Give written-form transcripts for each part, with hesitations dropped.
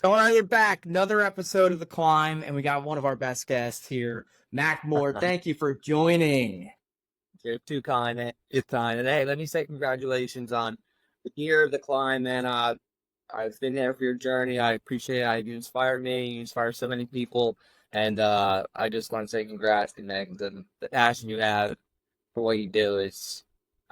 All right, you're back. Another episode of The Climb, and we got one of our best guests here, Mack Moore. Thank you for joining. You're too kind, man. It's kind. And hey, let me say congratulations on the year of the climb, man. I've been there for your journey. I appreciate it. You inspired me. You inspired so many people. And I just want to say congrats, man. The passion you have for what you do is,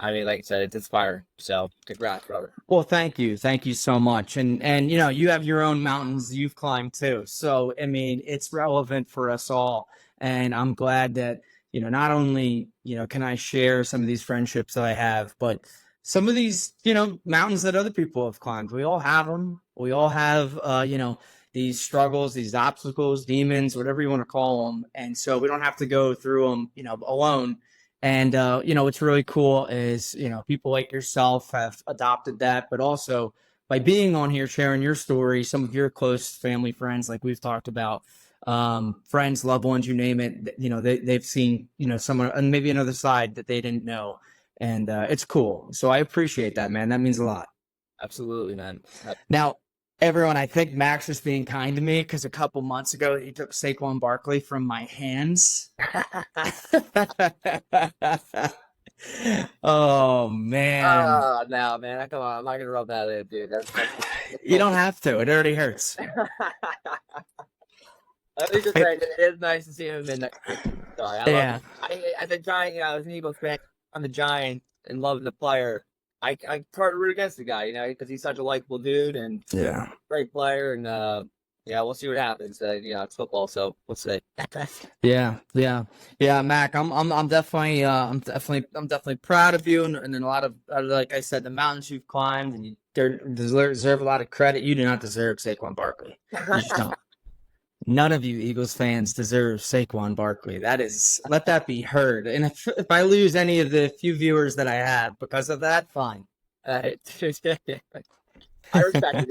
I mean, like I said, it's inspiring. So congrats, brother. Well, thank you. Thank you so much. And you know, you have your own mountains you've climbed too. So, I mean, it's relevant for us all. And I'm glad that, you know, not only, you know, can I share some of these friendships that I have, but some of these, you know, mountains that other people have climbed. We all have them. We all have, you know, these struggles, these obstacles, demons, whatever you want to call them. And so we don't have to go through them, you know, alone. And you know, what's really cool is, you know, people like yourself have adopted that, but also by being on here, sharing your story, some of your close family friends, like we've talked about, friends, loved ones, you name it, you know, they've seen, you know, someone and maybe another side that they didn't know. And it's cool. So I appreciate that, man. That means a lot. Absolutely, man. Now, everyone, I think Max is being kind to me because a couple months ago he took Saquon Barkley from my hands. Oh man. Oh, no, man. Come on. I'm not going to rub that in, dude. You don't have to. It already hurts. I think you're right. It is nice to see him in that. Sorry, Yeah. I've been trying, you know, I was an Eagles fan on the Giant and loving the player. I try to root against the guy, you know, because he's such a likable dude and Yeah. great player. And yeah, we'll see what happens. You know, it's football, so we'll see. Yeah, Mac. I'm definitely proud of you, and a lot of like I said, the mountains you've climbed, and you deserve a lot of credit. You do not deserve Saquon Barkley. You just don't. None of you Eagles fans deserve Saquon Barkley. Let that be heard. And if I lose any of the few viewers that I have because of that, fine. I respect it. I respect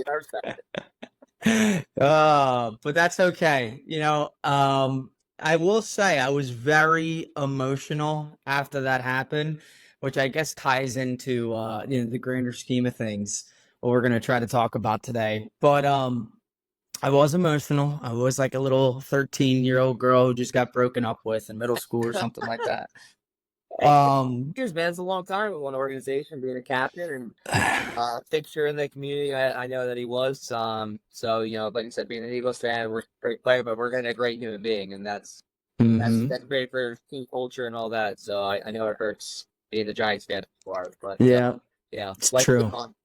it. But that's okay. You know, I will say I was very emotional after that happened, which I guess ties into you know, the grander scheme of things, what we're gonna try to talk about today. But I was emotional. I was like a little 13-year-old girl who just got broken up with in middle school or something like that. Years, man, it's a long time with one organization, being a captain and fixture in the community. I know that he was. So you know, like you said, being an Eagles fan, we're a great player, but we're getting a great human being, and that's mhm. that's great for team culture and all that. So I know it hurts being a Giants fan before, but Yeah, yeah, it's life goes true. on.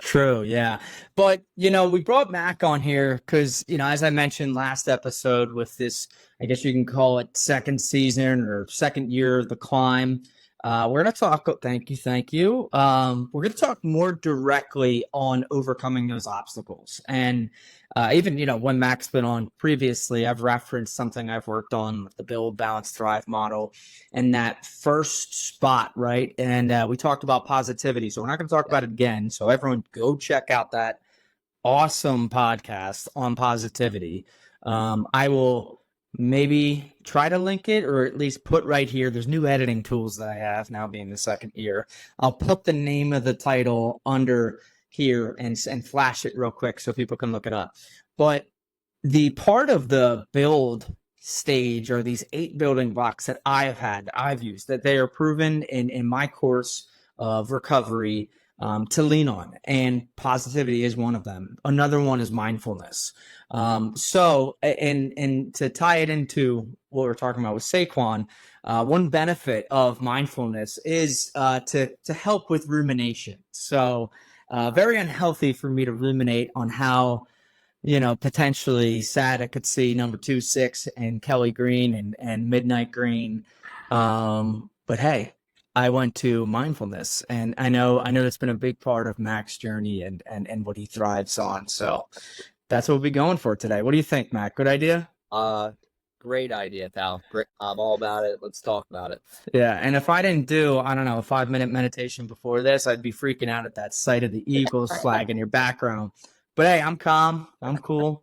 True, yeah. But, you know, we brought Mac on here because, you know, as I mentioned last episode with this, I guess you can call it second season or second year of the climb. We're going to talk, thank you. We're going to talk more directly on overcoming those obstacles. And even, you know, when Mac's been on previously, I've referenced something I've worked on, the Build, Balance, Thrive model, and that first spot, right? And we talked about positivity. So we're not going to talk about it again. So everyone go check out that awesome podcast on positivity. I will maybe try to link it or at least put right here. There's new editing tools that I have now being the second year. I'll put the name of the title under here and flash it real quick so people can look it up. But the part of the build stage are these 8 building blocks that I've used, that they are proven in my course of recovery to lean on. And positivity is one of them. Another one is mindfulness. So, and to tie it into what we're talking about with Saquon, one benefit of mindfulness is to help with rumination. So, very unhealthy for me to ruminate on how, you know, potentially sad I could see number 2, 6 and Kelly Green and Midnight Green. But hey, I went to mindfulness, and I know it's been a big part of Mac's journey and what he thrives on. So that's what we'll be going for today. What do you think, Mac? Good idea? Great idea, pal. Great. I'm all about it. Let's talk about it. Yeah, and if I didn't do, I don't know, a 5-minute meditation before this, I'd be freaking out at that sight of the Eagles flag in your background. But hey, I'm calm. I'm cool.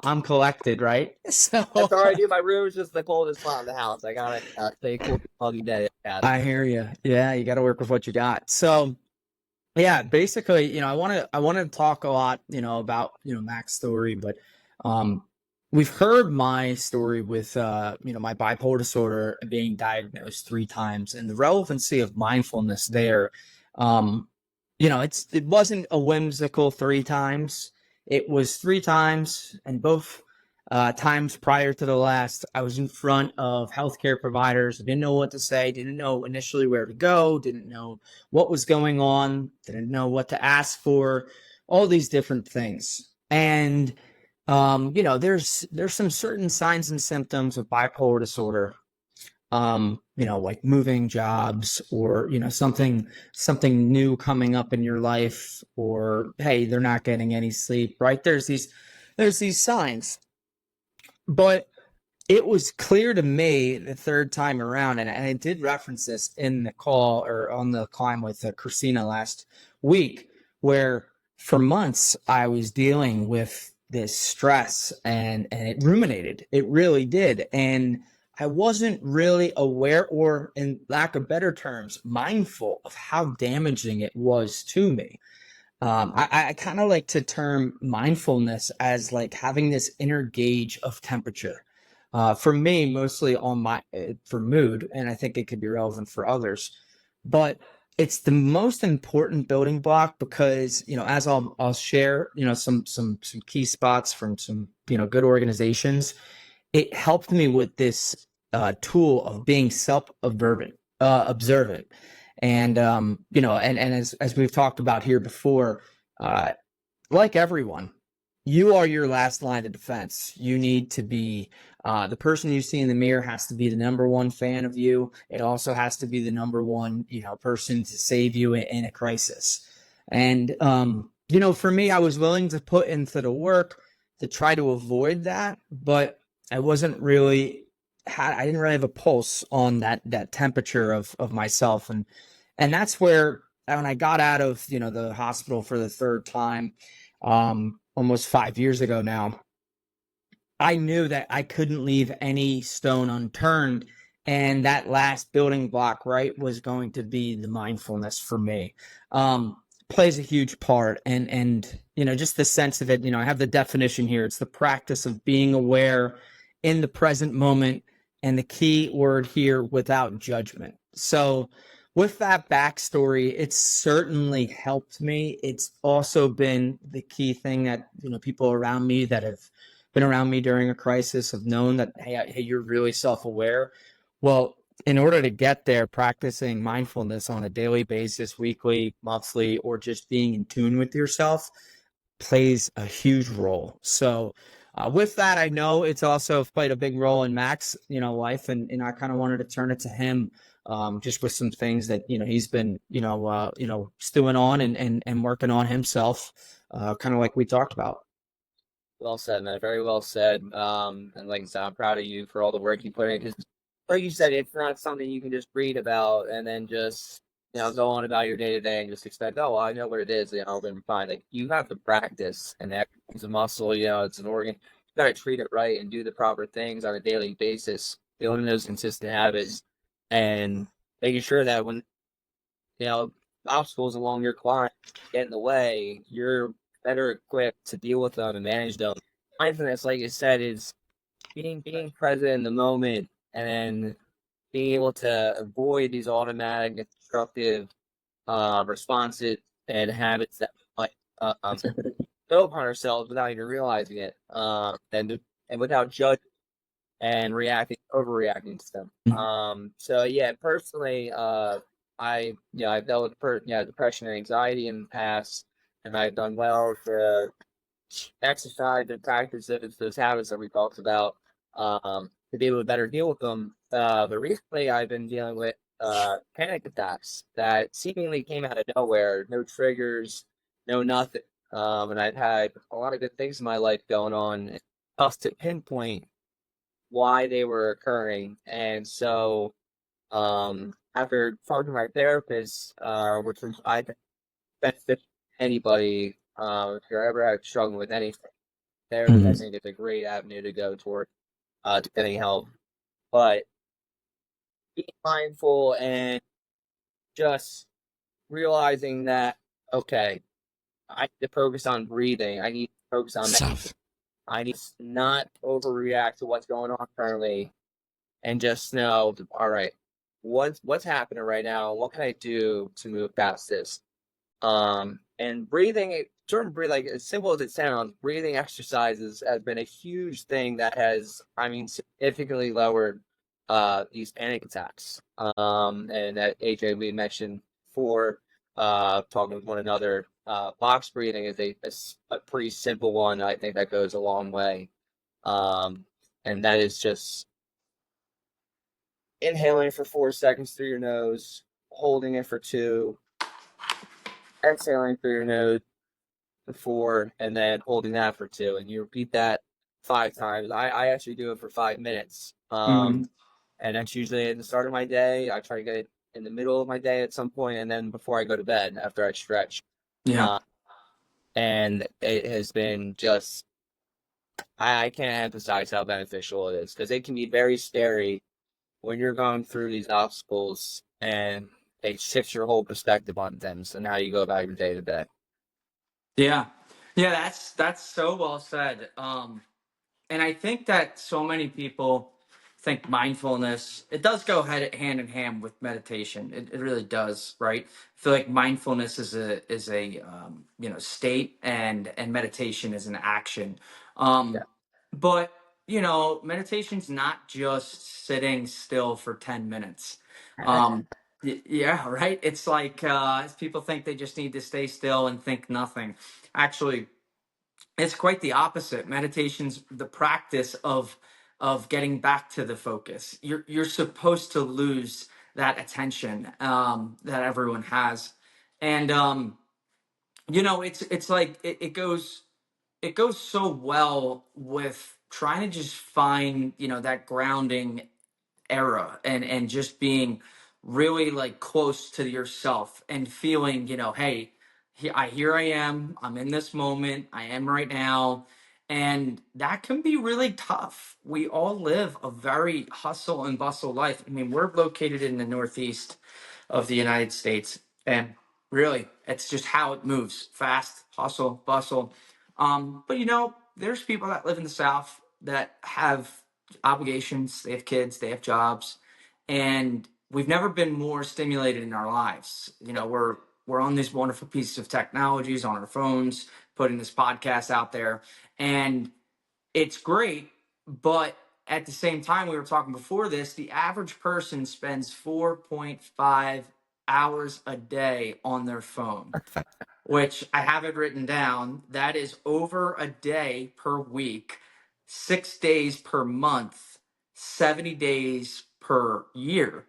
I'm collected, right? So That's all I do. My room is just the coldest spot in the house. I gotta stay cool all day. I hear you. Yeah, you got to work with what you got. So Yeah, basically, I want to talk a lot, about, Mac's story, but um we've heard my story with my bipolar disorder and being diagnosed 3 times and the relevancy of mindfulness there. Um it wasn't a whimsical 3 times. It was 3 times, and both times prior to the last, I was in front of healthcare providers. I didn't know what to say, didn't know initially where to go, didn't know what was going on, didn't know what to ask for, all these different things. And there's some certain signs and symptoms of bipolar disorder. Like moving jobs, or something new coming up in your life, or hey, they're not getting any sleep, right? There's these signs. But it was clear to me the third time around, and I did reference this in the call or on the climb with Christina last week, where for months I was dealing with this stress, and it ruminated. It really did. And I wasn't really aware, or in lack of better terms, mindful of how damaging it was to me. I kind of like to term mindfulness as like having this inner gauge of temperature. For me, mostly on my for mood, and I think it could be relevant for others. But it's the most important building block because, as I'll share, some key spots from some good organizations. It helped me with this tool of being observant. And and as we've talked about here before, uh, like everyone, you are your last line of defense. You need to be the person you see in the mirror has to be the number one fan of you. It also has to be the number one, person to save you in a crisis. And for me, I was willing to put into the work to try to avoid that, but I wasn't really I didn't really have a pulse on that temperature of myself. And that's where, when I got out of the hospital for the third time, almost 5 years ago now, I knew that I couldn't leave any stone unturned. And that last building block, right, was going to be the mindfulness for me. Plays a huge part. And just the sense of it, I have the definition here. It's the practice of being aware in the present moment. And the key word here, without judgment. So, with that backstory, it's certainly helped me. It's also been the key thing that, people around me that have been around me during a crisis have known that, hey, you're really self-aware. Well, in order to get there, practicing mindfulness on a daily basis, weekly, monthly, or just being in tune with yourself plays a huge role. So, with that, I know it's also played a big role in Mac's, life, and I kind of wanted to turn it to him, just with some things that he's been, stewing on and working on himself, kind of like we talked about. Well said, man. Very well said. And like I said, I'm proud of you for all the work you put in. Because, like you said, it's not something you can just read about and then just go on about your day to day and just expect, oh, well, I know what it is. Then fine. Like you have to practice, and it's a muscle. It's an organ. You got to treat it right and do the proper things on a daily basis. Building those consistent habits and making sure that when you know, obstacles along your climb get in the way, you're better equipped to deal with them and manage them. Mindfulness, like you said, is being present in the moment and then being able to avoid these automatic and destructive responses and habits that might go upon ourselves without even realizing it, and without judging and overreacting to them. So yeah, personally, I've dealt with depression and anxiety in the past, and I've done well to exercise and practice those habits that we talked about, to be able to better deal with them. But recently, I've been dealing with panic attacks that seemingly came out of nowhere, no triggers, no nothing. And I've had a lot of good things in my life going on. It's tough to pinpoint why they were occurring. And so, after talking to my therapist, which was I benefit anybody, if you're ever struggling with anything, therapy I Mhm. think is a great avenue to go toward to getting help. But being mindful and just realizing that, okay, I need to focus on breathing. I need to focus on Stuff. I need to not overreact to what's going on currently and just know, all right, what's happening right now? What can I do to move past this? And breathing, certain breathe, like as simple as it sounds, breathing exercises has been a huge thing that has, I mean, significantly lowered these panic attacks. And that AJ we mentioned before, talking with one another, box breathing is a pretty simple one. I think that goes a long way. Um, and that is just inhaling for 4 seconds through your nose, holding it for two, exhaling through your nose for four, and then holding that for two. And you repeat that 5 times. I actually do it for 5 minutes. Mm-hmm. And that's usually at the start of my day. I try to get it in the middle of my day at some point, and then before I go to bed after I stretch. Yeah. Uh, and it has been just, I can't emphasize how beneficial it is because it can be very scary when you're going through these obstacles and it shifts your whole perspective on things and how you go about your day to day. Yeah. Yeah, that's so well said. And I think that so many people think mindfulness, it does go hand in hand with meditation. It really does, right? I feel like mindfulness is a state, and meditation is an action. Yeah. But meditation's not just sitting still for 10 minutes. Um, yeah, right. It's like people think they just need to stay still and think nothing. Actually, it's quite the opposite. Meditation's the practice of getting back to the focus. You're supposed to lose that attention that everyone has, and it's like it goes so well with trying to just find that grounding era, and just being really like close to yourself and feeling, hey, here I am, I'm in this moment, I am right now. And that can be really tough. We all live a very hustle and bustle life. I mean, we're located in the Northeast of the United States, and really it's just how it moves: fast, hustle, bustle. But there's people that live in the South that have obligations, they have kids, they have jobs, and we've never been more stimulated in our lives. We're on these wonderful pieces of technologies on our phones, putting this podcast out there, and it's great. But at the same time, we were talking before this, the average person spends 4.5 hours a day on their phone, which I have it written down. That is over a day per week, 6 days per month, 70 days per year.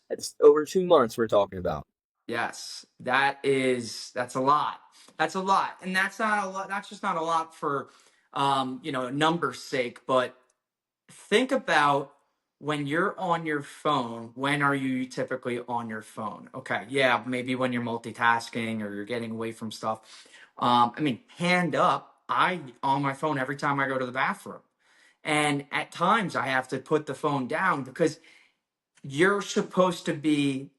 It's over 2 months we're talking about. Yes, that's a lot. That's a lot. And that's not a lot. That's just not a lot for numbers sake, but think about when you're on your phone. When are you typically on your phone? Okay, yeah, maybe when you're multitasking or you're getting away from stuff. I mean, hand up, I on my phone every time I go to the bathroom. And at times I have to put the phone down because you're supposed to be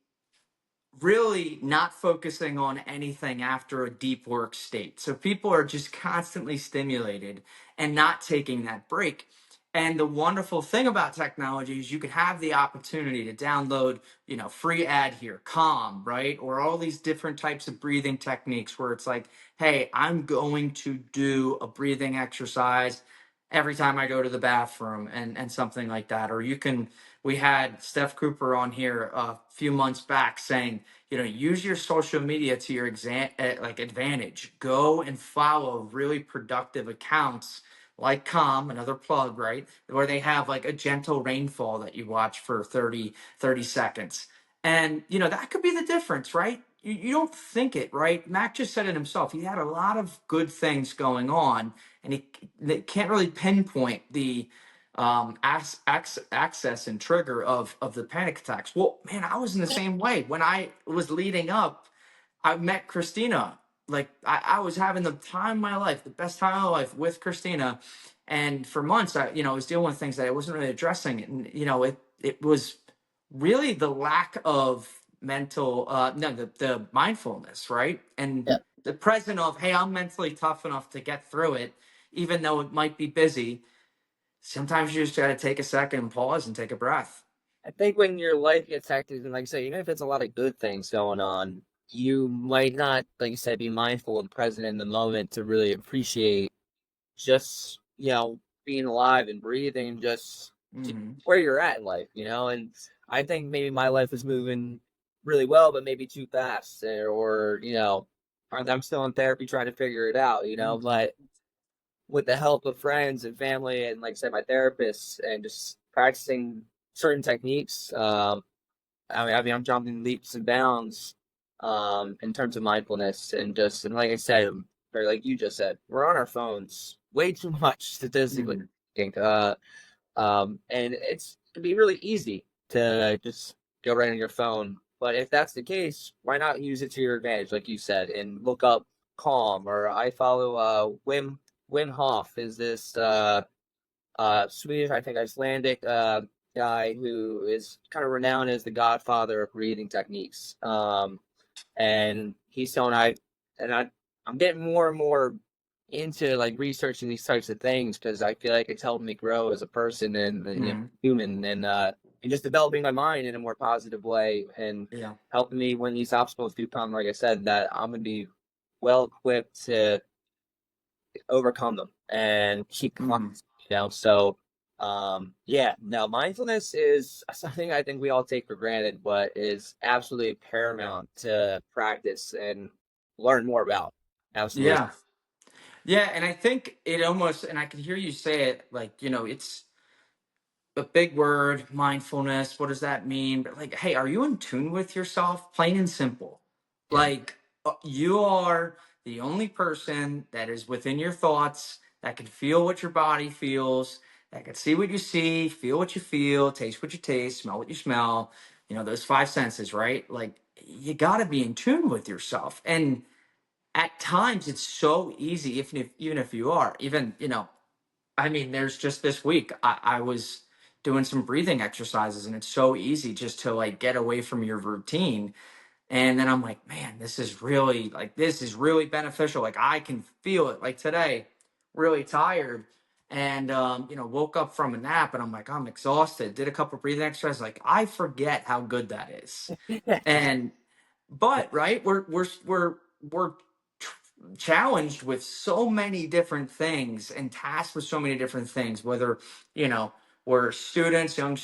really not focusing on anything after a deep work state. So people are just constantly stimulated and not taking that break. And the wonderful thing about technology is you can have the opportunity to download, free ad here, Calm, right? Or all these different types of breathing techniques where it's like, hey, I'm going to do a breathing exercise every time I go to the bathroom, and something like that. Or we had Steph Cooper on here a few months back saying, use your social media to your advantage. Go and follow really productive accounts like Calm, another plug, right? Where they have like a gentle rainfall that you watch for 30 seconds. And, that could be the difference, right? You don't think it, right? Mac just said it himself. He had a lot of good things going on, and they can't really pinpoint the access and trigger of the panic attacks. Well, man, I was in the same way. When I was leading up, I met Christina. Like I was having the time of my life, the best time of my life with Christina. And for months, I was dealing with things that I wasn't really addressing. And, it was really the lack of mental, no, the mindfulness, right? And Yeah. the present of, hey, I'm mentally tough enough to get through it, even though it might be busy. Sometimes you just got to take a second, pause, and take a breath. I think when your life gets hectic, and like I say, even if it's a lot of good things going on, you might not, like you said, be mindful and present in the moment to really appreciate just, being alive and breathing, just Hmm. where you're at in life, And I think maybe my life is moving really well, but maybe too fast, or I'm still in therapy trying to figure it out, But with the help of friends and family, and like I said, my therapist, and just practicing certain techniques, I mean, I'm jumping leaps and bounds, in terms of mindfulness, and like I said, or like you just said, we're on our phones way too much statistically. Hmm. I think, and it's can be really easy to just go right on your phone. But if that's the case, why not use it to your advantage, like you said, and look up Calm, or I follow Wim Hof, is this Swedish, I think Icelandic guy who is kind of renowned as the godfather of breathing techniques. And he's telling I'm getting more and more into like researching these types of things because I feel like it's helping me grow as a person and Hmm. human, and just developing my mind in a more positive way, and Yeah. helping me when these obstacles do come. Like I said, that I'm gonna be well equipped to overcome them and keep climbing, Hmm. So, yeah. Now, mindfulness is something I think we all take for granted, but is absolutely paramount to practice and learn more about. Absolutely. Yeah. Yeah. And I think it almost, and I can hear you say it like, it's a big word, mindfulness. What does that mean? But like, hey, are you in tune with yourself? Plain and simple. Yeah. Like, you are the only person that is within your thoughts that can feel what your body feels, that can see what you see, feel what you feel, taste what you taste, smell what you smell. Those five senses, right? Like, you got to be in tune with yourself. And at times, it's so easy, even if you are, even, I mean, there's just this week, I was doing some breathing exercises, and it's so easy just to like get away from your routine. And then I'm like, man, this is really beneficial. Like, I can feel it. Like today, really tired, and woke up from a nap, and I'm like, I'm exhausted. Did a couple breathing exercises. Like, I forget how good that is. And but right, we're challenged with so many different things and tasked with so many different things, whether you know we're students, young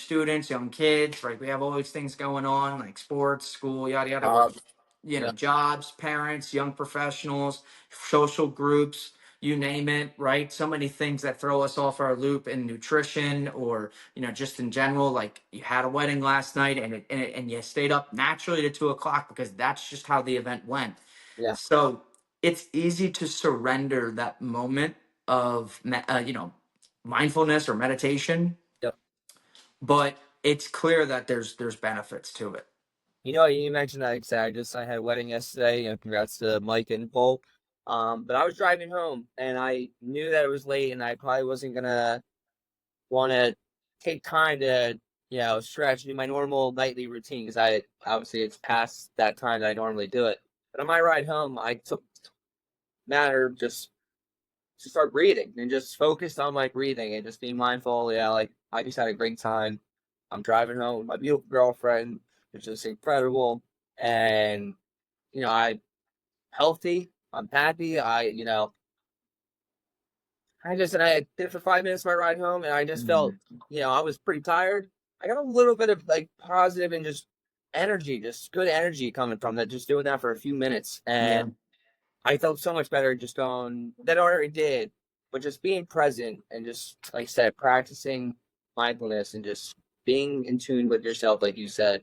kids, right? We have all these things going on, like sports, school, yada yada. We're, Um, yeah. jobs, parents, young professionals, social groups, you name it, right? So many things that throw us off our loop in nutrition, or just in general. Like, you had a wedding last night, and you stayed up naturally to 2 o'clock because that's just how the event went. Yeah. So it's easy to surrender that moment of mindfulness or meditation, Yep. but it's clear that there's benefits to it. You mentioned that, exactly. I had a wedding yesterday. Congrats to Mike and Paul. But I was driving home, and I knew that it was late, and I probably wasn't gonna want to take time to, stretch, do my normal nightly routine, because I obviously it's past that time that I normally do it. But on my ride home, I took matter just to start breathing and just focused on my breathing and just being mindful. Yeah, like I just had a great time. I'm driving home with my beautiful girlfriend, which is incredible, and I'm healthy. I'm happy. I did it for 5 minutes my ride home, and I just felt, Mhm. I was pretty tired. I got a little bit of like positive and just energy, just good energy coming from that, just doing that for a few minutes. Yeah. And I felt so much better just going that I already did, but just being present and just, like I said, practicing mindfulness and just being in tune with yourself, like you said.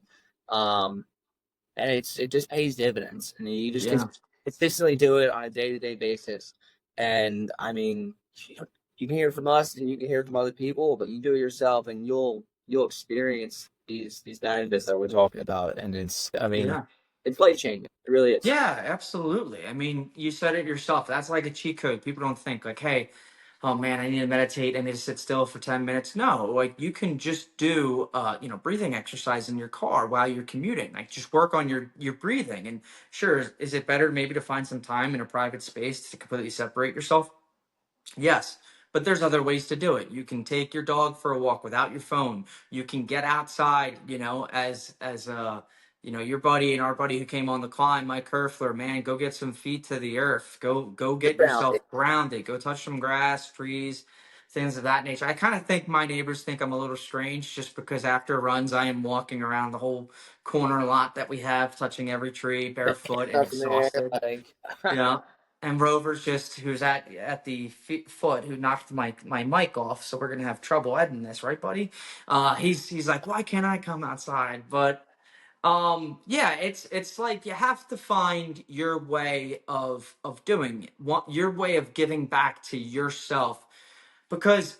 Um, and it just pays dividends, and you just Yeah. consistently do it on a day-to-day basis. And I mean, you can hear from us and you can hear from other people, but you do it yourself, and you'll experience these benefits that we're talking about. And I mean, Yeah. it's life changing. It really is. Yeah, absolutely. I mean, you said it yourself. That's like a cheat code. People don't think like, hey, oh man, I need to meditate. I need to sit still for 10 minutes. No, like you can just do, breathing exercise in your car while you're commuting. Like just work on your breathing. And sure, is it better maybe to find some time in a private space to completely separate yourself? Yes, but there's other ways to do it. You can take your dog for a walk without your phone. You can get outside, your buddy and our buddy who came on the climb, Mike Herfler, man, go get some feet to the earth. Go Get get grounded. yourself grounded. Go touch some grass, trees, things of that nature. I kind of think my neighbors think I'm a little strange just because after runs I am walking around the whole corner lot that we have, touching every tree, barefoot and Up in the air, exhausted. like Yeah. And Rover's just who's at the foot who knocked my mic off, so we're gonna have trouble editing this, right, buddy? He's like, why can't I come outside? But yeah, it's like you have to find your way of doing it, your way of giving back to yourself, because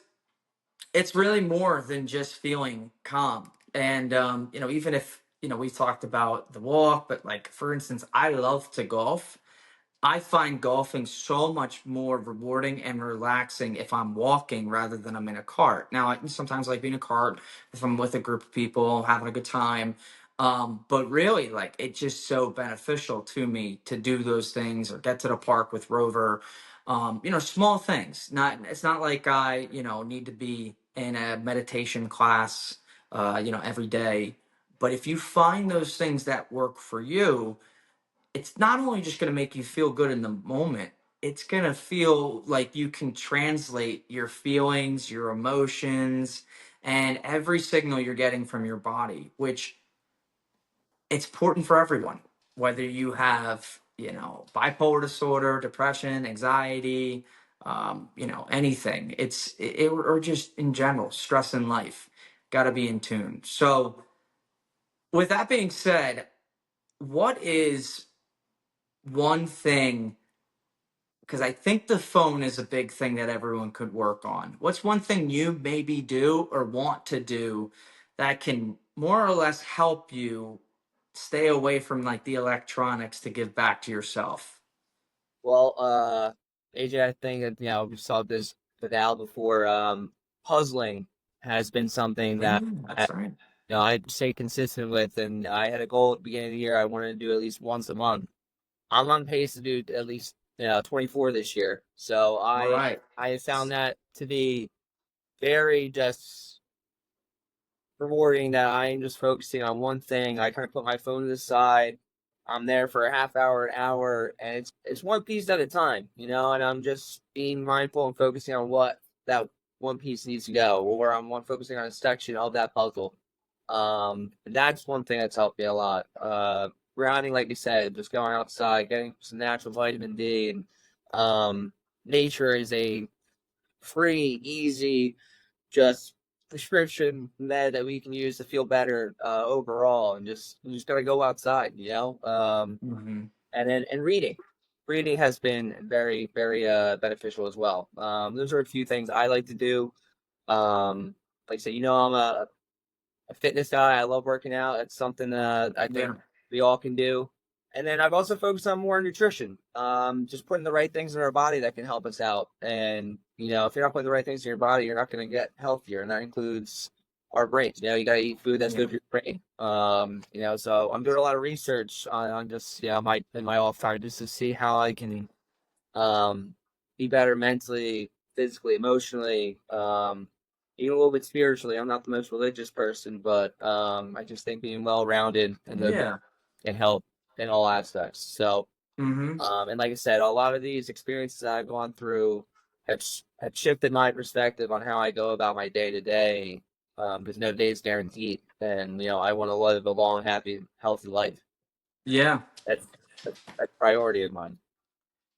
it's really more than just feeling calm. And even if we talked about the walk, but like for instance, I love to golf. I find golfing so much more rewarding and relaxing if I'm walking rather than I'm in a cart. Now, I sometimes like being in a cart if I'm with a group of people having a good time. But really, like, it's just so beneficial to me to do those things or get to the park with Rover. Small things. It's not like I, need to be in a meditation class, every day. But if you find those things that work for you, it's not only just going to make you feel good in the moment, it's going to feel like you can translate your feelings, your emotions, and every signal you're getting from your body, which it's important for everyone, whether you have, bipolar disorder, depression, anxiety, anything. Or just in general, stress in life, got to be in tune. So, with that being said, what is one thing, because I think the phone is a big thing that everyone could work on. What's one thing you maybe do or want to do that can more or less help you stay away from like the electronics to give back to yourself? well, AJ, I think that we saw this with Al before. Puzzling has been something that That's right. I stay consistent with, and I had a goal at the beginning of the year. I wanted to do at least once a month. I'm on pace to do at least 24 this year. So All right. I found that to be very just rewarding, that I am just focusing on one thing. I kind of put my phone to the side. I'm there for a half hour, an hour, and it's one piece at a time, and I'm just being mindful and focusing on what that one piece needs to go, or I'm focusing on a section of that puzzle. That's one thing that's helped me a lot. Grounding, like you said, just going outside, getting some natural vitamin D, and nature is a free, easy, just prescription med that we can use to feel better overall, and just you just gotta go outside, Hmm. and reading has been very very beneficial as well. Those are a few things I like to do. Like I said, I'm a fitness guy. I love working out. It's something I think Yeah. we all can do. And then I've also focused on more nutrition. Just putting the right things in our body that can help us out. And if you're not putting the right things in your body, you're not going to get healthier, and that includes our brains. You got to eat food that's Yeah. good for your brain. So I'm doing a lot of research on just my in my off time, just to see how I can um, be better mentally, physically, emotionally, even a little bit spiritually. I'm not the most religious person, but I just think being well rounded and Yeah. can help in all aspects. So, Hmm. and like I said, a lot of these experiences that I've gone through have shifted my perspective on how I go about my day to day. Because no day is guaranteed, and I want to live a long, happy, healthy life. Yeah. That's a priority of mine.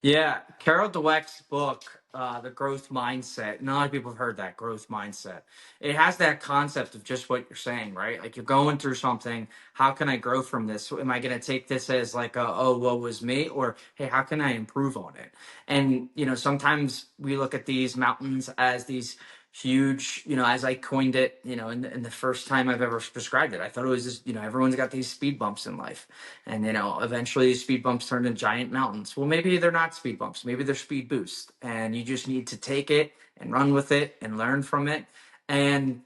Yeah, Carol Dweck's book, The Growth Mindset, and a lot of people have heard that growth mindset. It has that concept of just what you're saying, right? Like you're going through something. How can I grow from this? Am I going to take this as like, oh, woe was me? Or, hey, how can I improve on it? And, sometimes we look at these mountains as these huge, as I coined it, in the first time I've ever prescribed it. I thought it was just, everyone's got these speed bumps in life. And, eventually these speed bumps turn into giant mountains. Well, maybe they're not speed bumps. Maybe they're speed boosts. And you just need to take it and run with it and learn from it. And,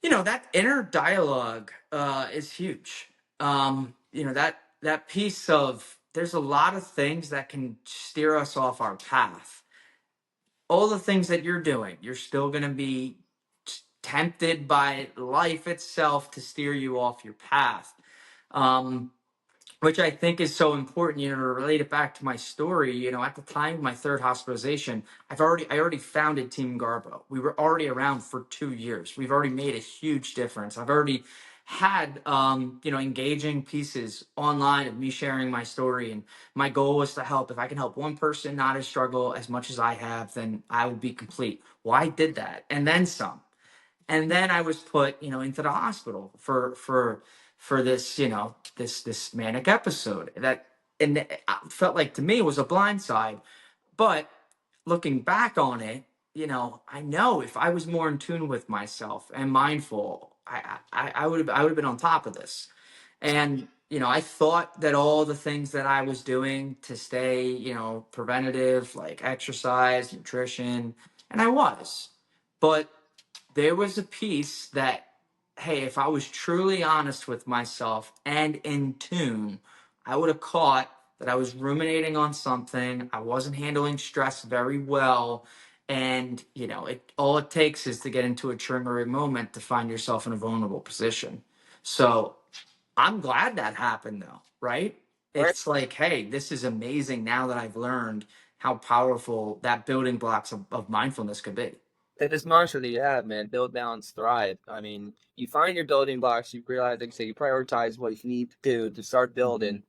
that inner dialogue is huge. That piece of, there's a lot of things that can steer us off our path. All the things that you're doing, you're still going to be tempted by life itself to steer you off your path. Which I think is so important, to relate it back to my story. At the time of my third hospitalization, I already founded Team Garbo. We were already around for 2 years. We've already made a huge difference. I've already had, engaging pieces online of me sharing my story. And my goal was to help. If I can help one person not to struggle as much as I have, then I will be complete. Well, I did that. And then some. And then I was put, into the hospital for this, this manic episode that, and it felt like to me it was a blindside. But looking back on it, I know if I was more in tune with myself and mindful, I would have been on top of this. And I thought that all the things that I was doing to stay, preventative, like exercise, nutrition, and I was, but there was a piece that, hey, if I was truly honest with myself and in tune, I would have caught that I was ruminating on something. I wasn't handling stress very well. And, all it takes is to get into a triggering moment to find yourself in a vulnerable position. So I'm glad that happened though, right? Right. It's like, hey, this is amazing now that I've learned how powerful that building blocks of mindfulness could be. And this mantra that you have, man, build, balance, thrive. I mean, you find your building blocks, you realize, like you say, you prioritize what you need to do to start building.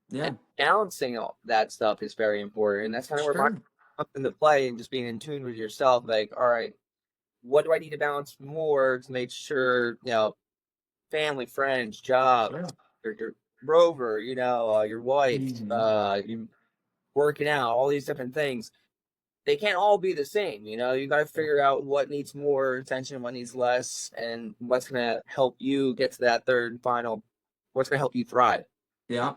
Yeah, And balancing all that stuff is very important. And that's kind of where my sure. comes into play, and just being in tune with yourself. Like, all right, what do I need to balance more to make sure, family, friends, job, Sure. your rover, your wife, Mhm. you working out, all these different things. They can't all be the same. You got to figure out what needs more attention, what needs less, and what's going to help you get to that third and final, what's going to help you thrive. Yeah.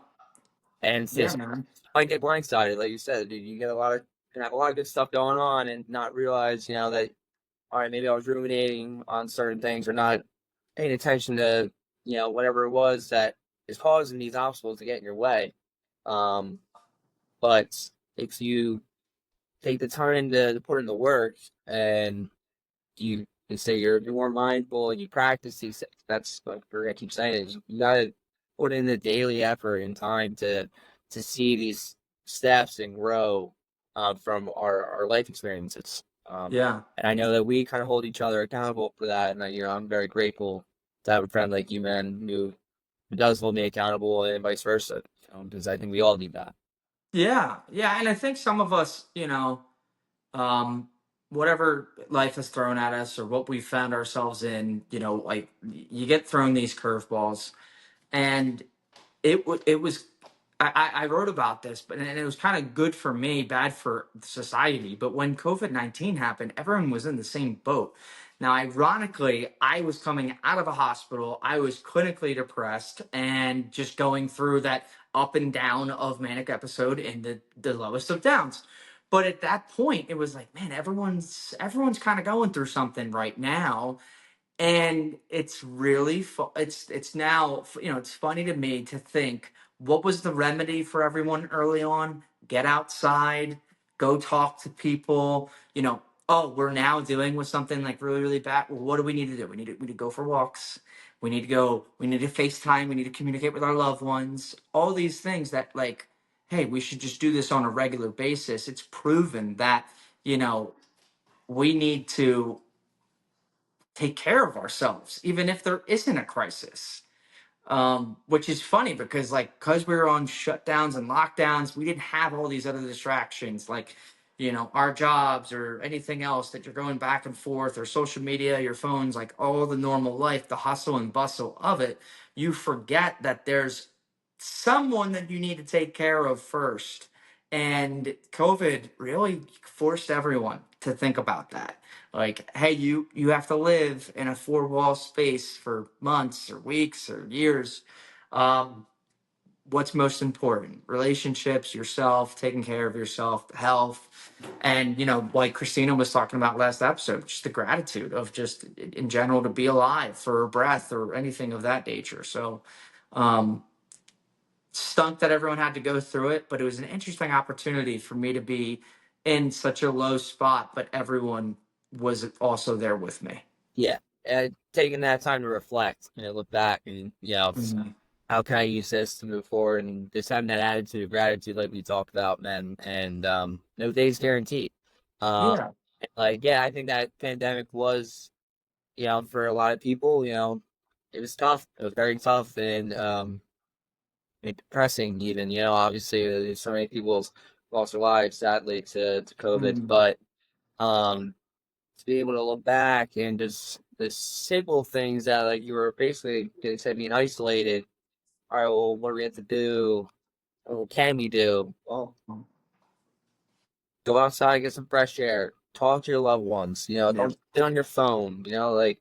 And it's Yeah, just, man. might get blindsided, like you said, dude. You get can have a lot of good stuff going on and not realize, that, all right, maybe I was ruminating on certain things or not paying attention to, whatever it was that is causing these obstacles to get in your way. Um, but if you take the time to put in the work, and you can say you're more mindful and you practice these things. That's what we're gonna keep saying is you gotta put in the daily effort and time to see these steps and grow from our life experiences. Yeah. And I know that we kind of hold each other accountable for that, and I'm very grateful to have a friend like you, man, who does hold me accountable, and vice versa. Because I think we all need that. Yeah. Yeah. And I think some of us, um, whatever life has thrown at us or what we found ourselves in, like you get thrown these curveballs. And it was I wrote about this, but and it was kind of good for me, bad for society. But when COVID-19 happened, everyone was in the same boat. Now, ironically, I was coming out of a hospital. I was clinically depressed and just going through that up and down of manic episode in the lowest of downs. But at that point, it was like, man, everyone's kind of going through something right now, and it's really it's now, it's funny to me to think, what was the remedy for everyone early on? Get outside, go talk to people. Oh, we're now dealing with something like really, really bad. Well, what do we need to do? We need to go for walks. We need to FaceTime. We need to communicate with our loved ones. All these things that, like, hey, we should just do this on a regular basis. It's proven that, we need to take care of ourselves, even if there isn't a crisis. Which is funny because, like, because we were on shutdowns and lockdowns, we didn't have all these other distractions, like, our jobs or anything else that you're going back and forth, or social media, your phones, like all the normal life, the hustle and bustle of it. You forget that there's someone that you need to take care of first. And COVID really forced everyone to think about that. Like, hey, you have to live in a four wall space for months or weeks or years. Um, what's most important? Relationships, yourself, taking care of yourself, health, and like Christina was talking about last episode, just the gratitude of just in general to be alive, for a breath or anything of that nature. So, um, stunk that everyone had to go through it, but it was an interesting opportunity for me to be in such a low spot, but everyone was also there with me. Yeah, and taking that time to reflect, look back, and Mhm. how can I use this to move forward, and just having that attitude of gratitude, like we talked about, man. And no day's guaranteed. Um, Yeah. like, yeah, I think that pandemic was, for a lot of people, it was tough. It was very tough, and depressing even. Obviously, so many people lost their lives, sadly, to COVID. Mhm. But to be able to look back and just the simple things that, like, you were basically, they said, being isolated. All right, well, what do we have to do? What can we do? Well, go outside, get some fresh air, talk to your loved ones. Yeah. Don't sit on your phone. Like,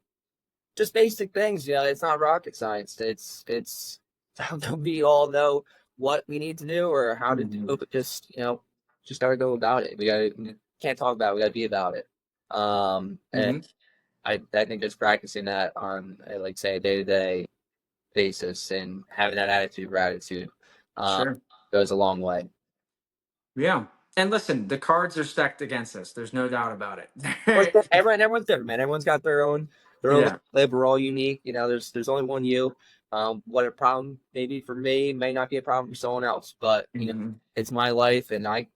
just basic things. It's not rocket science. It's how we all know what we need to do or how to do Mhm. it, but just gotta go about it. We can't talk about it. We gotta be about it. And Mhm. I think just practicing that on, like, say, a day to day basis and having that attitude of gratitude um, Sure. goes a long way. Yeah. And listen, the cards are stacked against us. There's no doubt about Well, it. everyone's different, man. Everyone's got their own Yeah. live. We're all unique. There's only one you. What a problem maybe for me may not be a problem for someone else, but Mhm. it's my life, and I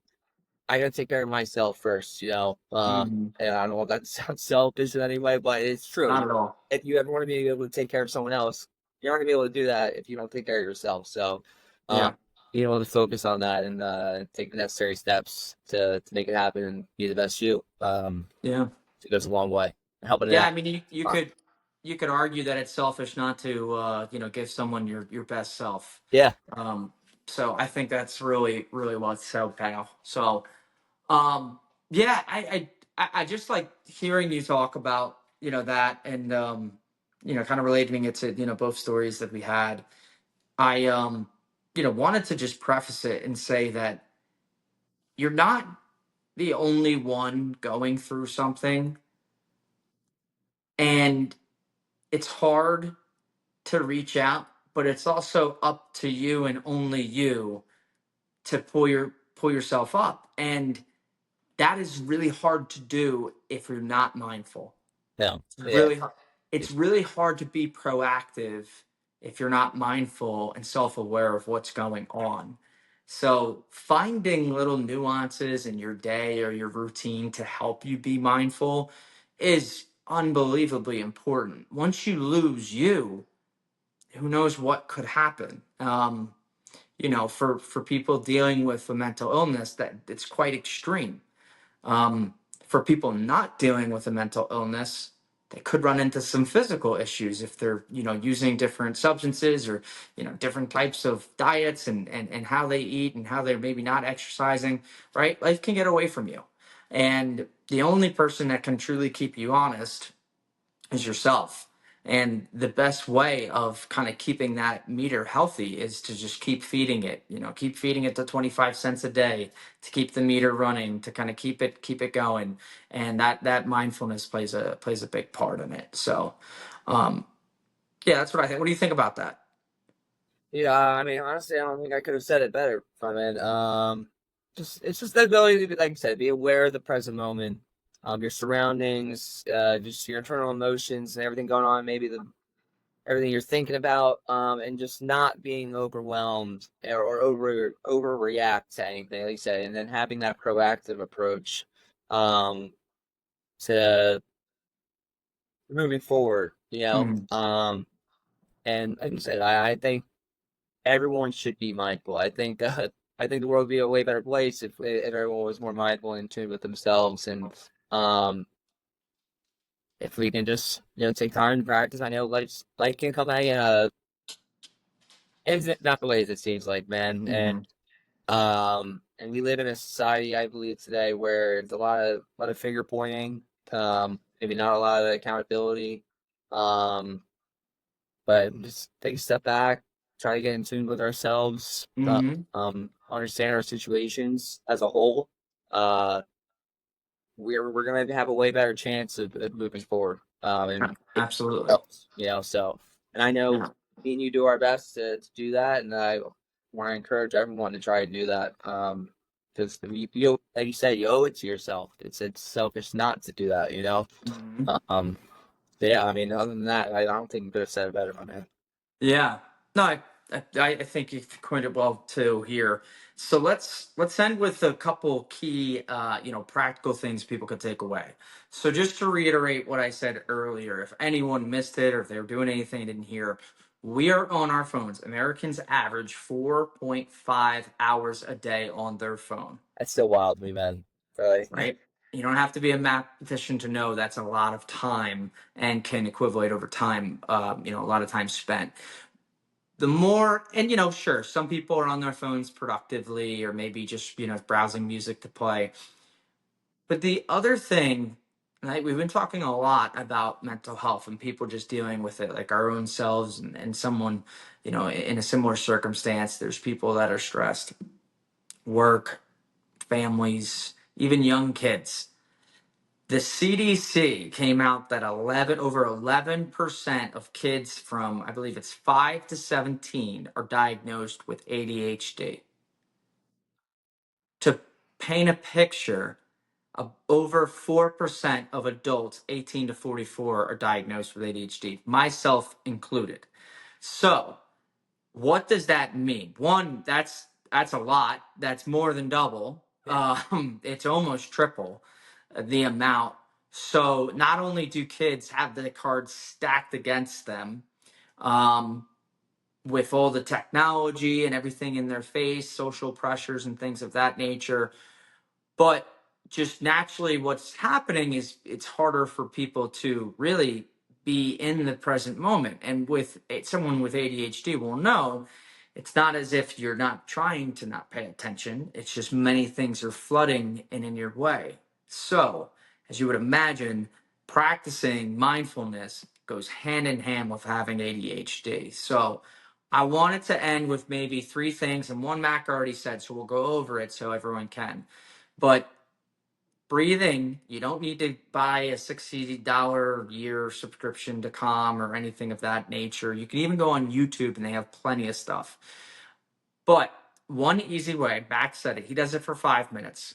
gotta take care of myself first. Mhm. And I don't know if that sounds selfish in any way, but it's true. Not at all. If you ever want to be able to take care of someone else, you're not gonna be able to do that if you don't take care of yourself. So, um, Yeah. being able to focus on that and take the necessary steps to make it happen and be the best you. Yeah. It goes a long way. Helping it Yeah, out. I mean, you could argue that it's selfish not to give someone your best self. Yeah. Um, so I think that's really really well said, pal. So um, yeah, I just like hearing you talk about that, and kind of relating it to both stories that we had. I wanted to just preface it and say that you're not the only one going through something, and it's hard to reach out, but it's also up to you and only you to pull yourself up. And that is really hard to do if you're not mindful. Yeah. It's Yeah. really hard. It's really hard to be proactive if you're not mindful and self-aware of what's going on. So finding little nuances in your day or your routine to help you be mindful is unbelievably important. Once you lose you, who knows what could happen. For people dealing with a mental illness, that it's quite extreme. um, for people not dealing with a mental illness, they could run into some physical issues if they're using different substances or different types of diets, and how they eat and how they're maybe not exercising. Right, life can get away from you, and the only person that can truly keep you honest is yourself. And the best way of kind of keeping that meter healthy is to just keep feeding it, keep feeding it to 25 cents a day to keep the meter running, to kind of keep it going. And that mindfulness plays a big part in it. So, um, yeah, that's what I think. What do you think about that? Yeah, I mean, honestly, I don't think I could have said it better, my man. It's just the ability to be, like you said, be aware of the present moment, your surroundings, just your internal emotions and everything going on, maybe the everything you're thinking about, and just not being overwhelmed or overreact to anything, like you said, and then having that proactive approach, um, to moving forward, Mm, and like you said, I think everyone should be mindful. I think the world would be a way better place if everyone was more mindful and in tune with themselves. And um, if we can just take time to practice. I know life can come at you, it's not the ways it seems like, man. And mhm. And we live in a society, I believe, today where it's a lot of finger pointing, maybe not a lot of accountability. Um, but just take a step back, try to get in tune with ourselves, understand our situations as a whole. Uh, we're gonna have a way better chance of moving forward. And Absolutely. so, and I know Yeah. me and you do our best to do that, and I want to encourage everyone to try to do that. Because like you said, you owe it to yourself. It's selfish not to do that, you know. Mhm. Um, but yeah, I mean, other than that, I don't think you could have said it better, my man. Yeah. No, I think you coined it well too here. So let's end with a couple key practical things people could take away. So just to reiterate what I said earlier, if anyone missed it or if they were doing anything they didn't hear, we are on our phones. Americans average 4.5 hours a day on their phone, That's still wild to me, man. Really. right? You don't have to be a mathematician to know that's a lot of time and can equivalent over time, a lot of time spent. The more, and sure, some people are on their phones productively or maybe just browsing music to play, but the other thing, right, we've been talking a lot about mental health and people just dealing with it, like our own selves, and someone in a similar circumstance. There's people that are stressed, work, families, even young kids. The CDC came out that over 11% of kids from, I believe it's 5 to 17, are diagnosed with ADHD. To paint a picture, of over 4% of adults 18 to 44 are diagnosed with ADHD, myself included. So, what does that mean? One, that's a lot. That's more than double. It's almost triple the amount. So not only do kids have the cards stacked against them, um, with all the technology and everything in their face, social pressures and things of that nature, but just naturally, what's happening is it's harder for people to really be in the present moment. And with someone with ADHD will know it's not as if you're not trying to not pay attention. It's just many things are flooding in your way. So, as you would imagine, practicing mindfulness goes hand in hand with having ADHD. So, I wanted to end with maybe three things, and one Mac already said, so we'll go over it so everyone can. But breathing, you don't need to buy a $60 a year subscription to Calm or anything of that nature. You can even go on YouTube and they have plenty of stuff. But one easy way, Max said it, he does it for 5 minutes.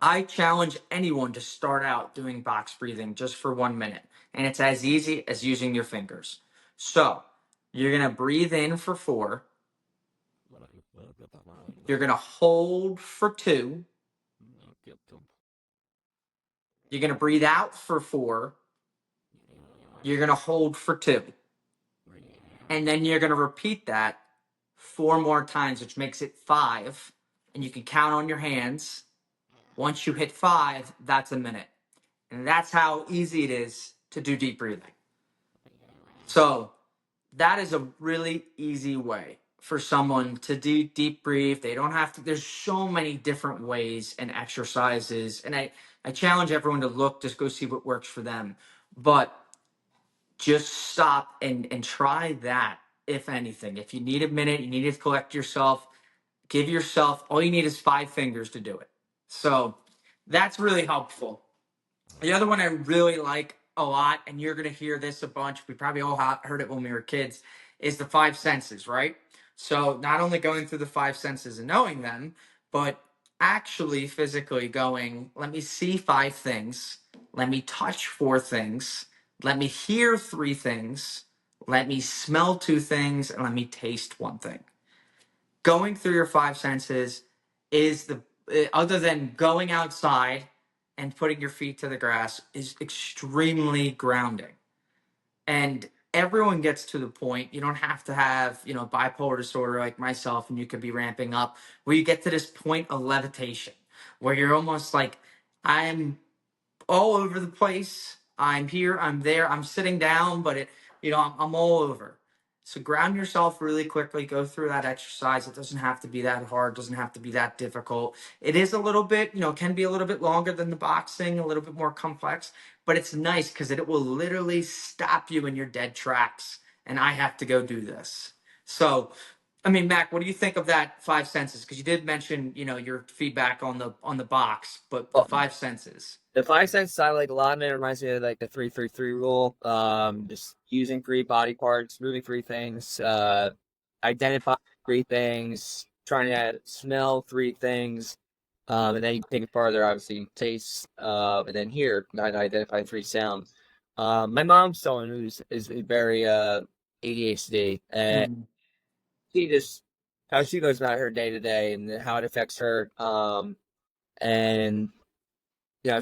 I challenge anyone to start out doing box breathing just for 1 minute. And it's as easy as using your fingers. So you're going to breathe in for 4. You're going to hold for 2. You're going to breathe out for 4. You're going to hold for 2. And then you're going to repeat that 4 more times, which makes it 5. And you can count on your hands. Once you hit 5, that's a minute. And that's how easy it is to do deep breathing. So that is a really easy way for someone to do deep breathe. They don't have to, there's so many different ways and exercises. And I challenge everyone to look, just go see what works for them. But just stop and try that, if anything. If you need a minute, you need to collect yourself, give yourself, all you need is 5 fingers to do it. So that's really helpful. The other one I really like a lot, and you're going to hear this a bunch, we probably all heard it when we were kids, is the 5 senses, right? So not only going through the 5 senses and knowing them, but actually physically going, let me see 5 things, let me touch 4 things, let me hear 3 things, let me smell 2 things, and let me taste 1 thing. Going through your 5 senses is other than going outside and putting your feet to the grass, is extremely grounding. And everyone gets to the point, you don't have to have, bipolar disorder like myself, and you could be ramping up, where you get to this point of levitation, where you're almost like, I'm all over the place. I'm here, I'm there, I'm sitting down, but I'm all over. So ground yourself really quickly, go through that exercise. It doesn't have to be that hard, doesn't have to be that difficult. It is a little bit, can be a little bit longer than the boxing, a little bit more complex, but it's nice because it will literally stop you in your dead tracks. And I have to go do this. So, I mean, Mac, what do you think of that five senses? Because you did mention, your feedback on the box, but the Well, five senses. the 5 senses I like a lot, and it reminds me of like the 3-3-3 rule. Just using three body parts, moving three things, identify three things, trying to smell three things, and then you take it farther, obviously, taste, and then hear, identify three sounds. My mom's someone is very ADHD, and Mm, she just how she goes about her day to day and how it affects her. And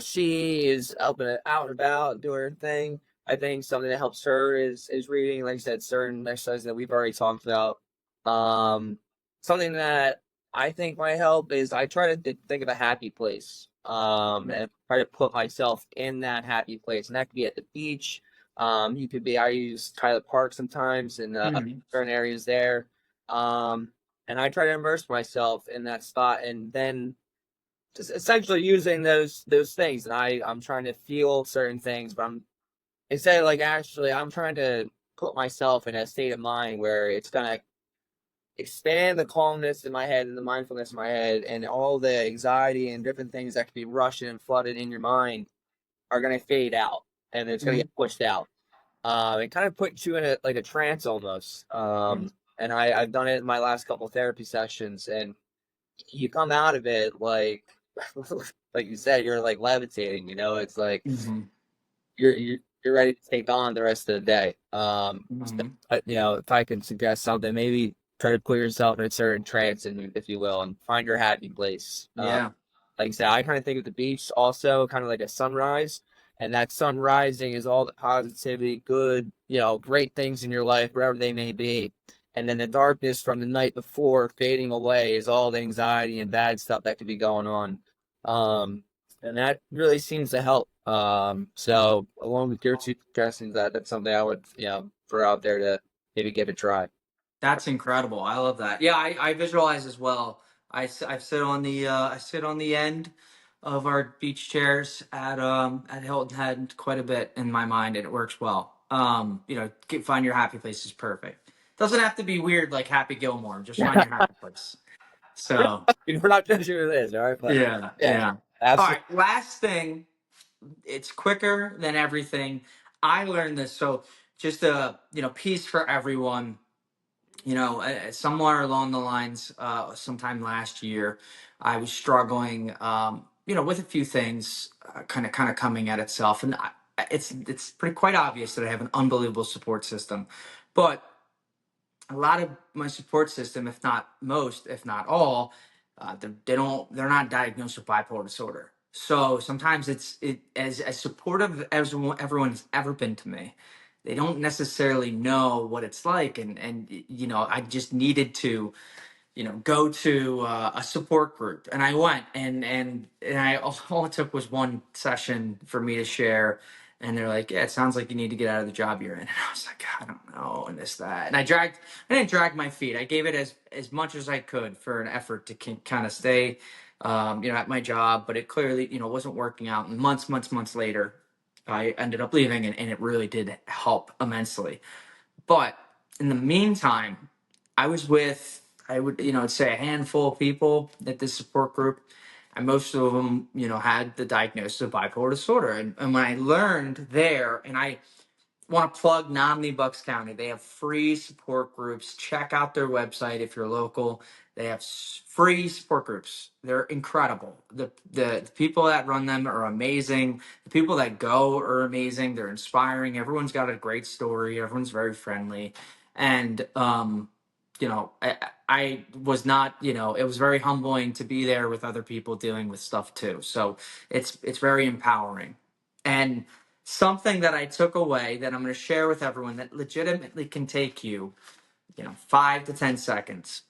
she is up and out and about doing her thing. I think something that helps her is reading, like I said, certain exercises that we've already talked about. Um, Something that I think might help is I try to think of a happy place, and try to put myself in that happy place, and that could be at the beach. You could be. I use Tyler Park sometimes, and mm, certain areas there. Um, and I try to immerse myself in that spot, and then just essentially using those things. And I'm trying to feel certain things, but instead of like actually I'm trying to put myself in a state of mind where it's gonna expand the calmness in my head and the mindfulness in my head, and all the anxiety and different things that could be rushing and flooded in your mind are gonna fade out, and it's gonna mm, get pushed out. It kind of puts you in a trance almost. mm, And I've done it in my last couple of therapy sessions, and you come out of it like like you said, you're like levitating. It's like mm, you're ready to take on the rest of the day. mm. If I can suggest something, maybe try to put yourself in a certain trance, and if you will, and find your happy place. Yeah, Like I said, I kind of think of the beach also kind of like a sunrise, and that sun rising is all the positivity, good, great things in your life, wherever they may be. And then the darkness from the night before fading away is all the anxiety and bad stuff that could be going on. And that really seems to help. So along with your two suggestions, that's something I would, throw out there to maybe give a try. that's incredible. I love that. Yeah, I visualize as well. I sit on the I sit on the end of our beach chairs at Hilton Head quite a bit in my mind, and it works well. Find your happy place is perfect. Doesn't have to be weird like Happy Gilmore. Just find your happy place. So We're not judging who it is, all right? But yeah, yeah, yeah. All absolutely. right, last thing. It's quicker than everything. I learned this. So just a piece for everyone. Somewhere along the lines, sometime last year, I was struggling, with a few things, kind of coming at itself, and it's pretty quite obvious that I have an unbelievable support system, but a lot of my support system, if not most, if not all, they're not diagnosed with bipolar disorder. So sometimes it as supportive as everyone's ever been to me, they don't necessarily know what it's like, and I just needed to go to a support group, and I went, and I all it took was one session for me to share, and they're like, yeah, it sounds like you need to get out of the job you're in, and I was like, I don't know, and this that, and I didn't drag my feet. I gave it as much as I could for an effort to kind of stay at my job, but it clearly wasn't working out, and months later I ended up leaving, and it really did help immensely. But in the meantime, I was with, I would, say a handful of people at this support group, and most of them, had the diagnosis of bipolar disorder. And when I learned there, and I want to plug Nominee Bucks County. They have free support groups. Check out their website if you're local. They have free support groups. They're incredible. The people that run them are amazing. The people that go are amazing. They're inspiring. Everyone's got a great story. Everyone's very friendly. And I was not, it was very humbling to be there with other people dealing with stuff too. So it's very empowering. And something that I took away that I'm going to share with everyone that legitimately can take you, 5 to 10 seconds.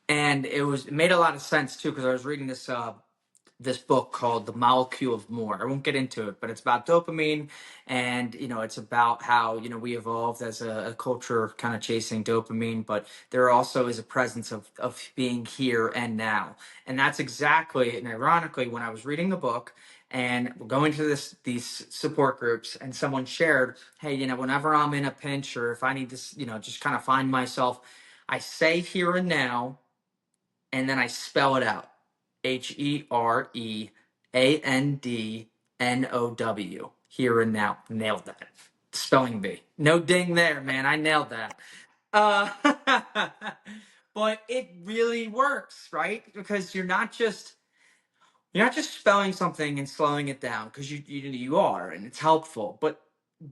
And it made a lot of sense too, because I was reading this this book called The Molecule of More. I won't get into it, but it's about dopamine, and it's about how we evolved as a culture kind of chasing dopamine, but there also is a presence of being here and now. And that's exactly, and ironically, when I was reading the book and we're going to these support groups, and someone shared, hey, whenever I'm in a pinch, or if I need to just kind of find myself, I say here and now, and then I spell it out. HereandNow. Here and now. Nailed that. Spelling bee. No ding there, man. I nailed that. Uh, but it really works, right? Because you're not just spelling something and slowing it down, because you are, and it's helpful. But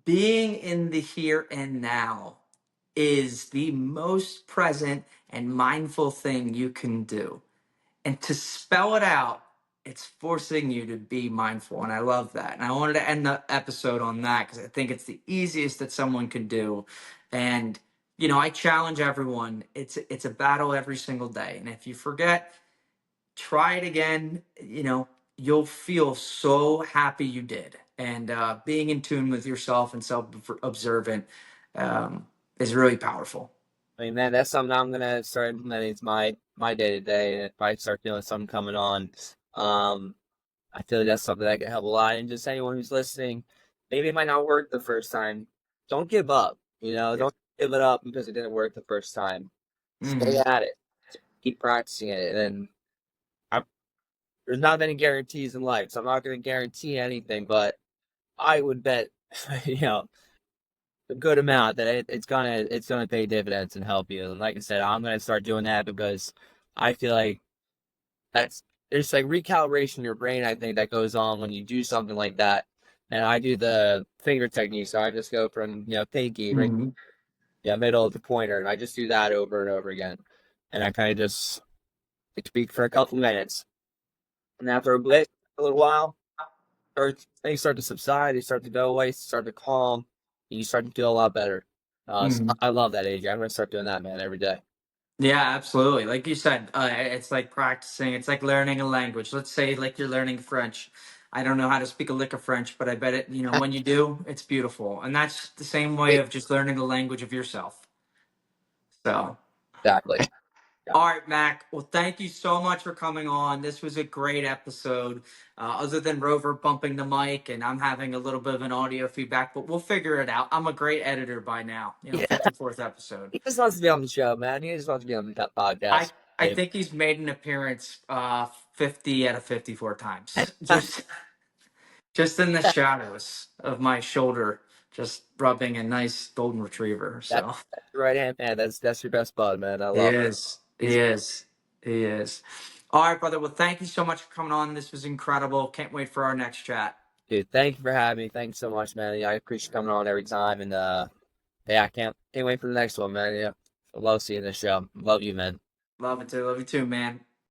being in the here and now is the most present and mindful thing you can do. And to spell it out, it's forcing you to be mindful. And I love that. And I wanted to end the episode on that because I think it's the easiest that someone can do. And I challenge everyone. It's a battle every single day. And if you forget, try it again. You'll feel so happy you did. And being in tune with yourself and self-observant is really powerful. I mean, man, that's something I'm gonna start implementing. It's my day to day. And if I start feeling something coming on, I feel like that's something that can help a lot. And just anyone who's listening, maybe it might not work the first time. Don't give up. Yeah. Don't give it up because it didn't work the first time. Stay Mhm. at it. Keep practicing it. And there's not many guarantees in life, so I'm not going to guarantee anything. But I would bet, you know, a good amount that it's gonna pay dividends and help you. And like I said, I'm gonna start doing that because I feel like that's there's like recalibration in your brain. I think that goes on when you do something like that. And I do the finger technique, so I just go from pinky, ring, Mhm. middle to pointer, and I just do that over and over again. And I kind of just speak for a couple minutes, and after a little while, things start to subside, they start to go away, start to calm, and you start to feel a lot better. So Mhm. I love that, AJ. I'm gonna start doing that, man, every day. Yeah, absolutely. Like you said, it's like practicing. It's like learning a language. Let's say like you're learning French. I don't know how to speak a lick of French, but I bet when you do, it's beautiful. And that's the same way of just learning the language of yourself. So, Exactly. Yeah. all right, Mac. Well, thank you so much for coming on. This was a great episode. Other than Rover bumping the mic and I'm having a little bit of an audio feedback, but we'll figure it out. I'm a great editor by now. Yeah. 54th episode. He just wants to be on the show, man. He just wants to be on that I podcast. I think he's made an appearance 50 out of 54 times. Just in the shadows of my shoulder, just rubbing a nice golden retriever. That, So that's the right hand man. That's your best bud, man. I he love it. is. He He's is. He is. All right, brother. Well, thank you so much for coming on. This was incredible. Can't wait for our next chat. dude. Thank you for having me. Thanks so much, man. Yeah, I appreciate you coming on every time, and yeah, I can't wait for the next one, man. Yeah, I love seeing this show. Love you, man. Love it too. Love you too, man.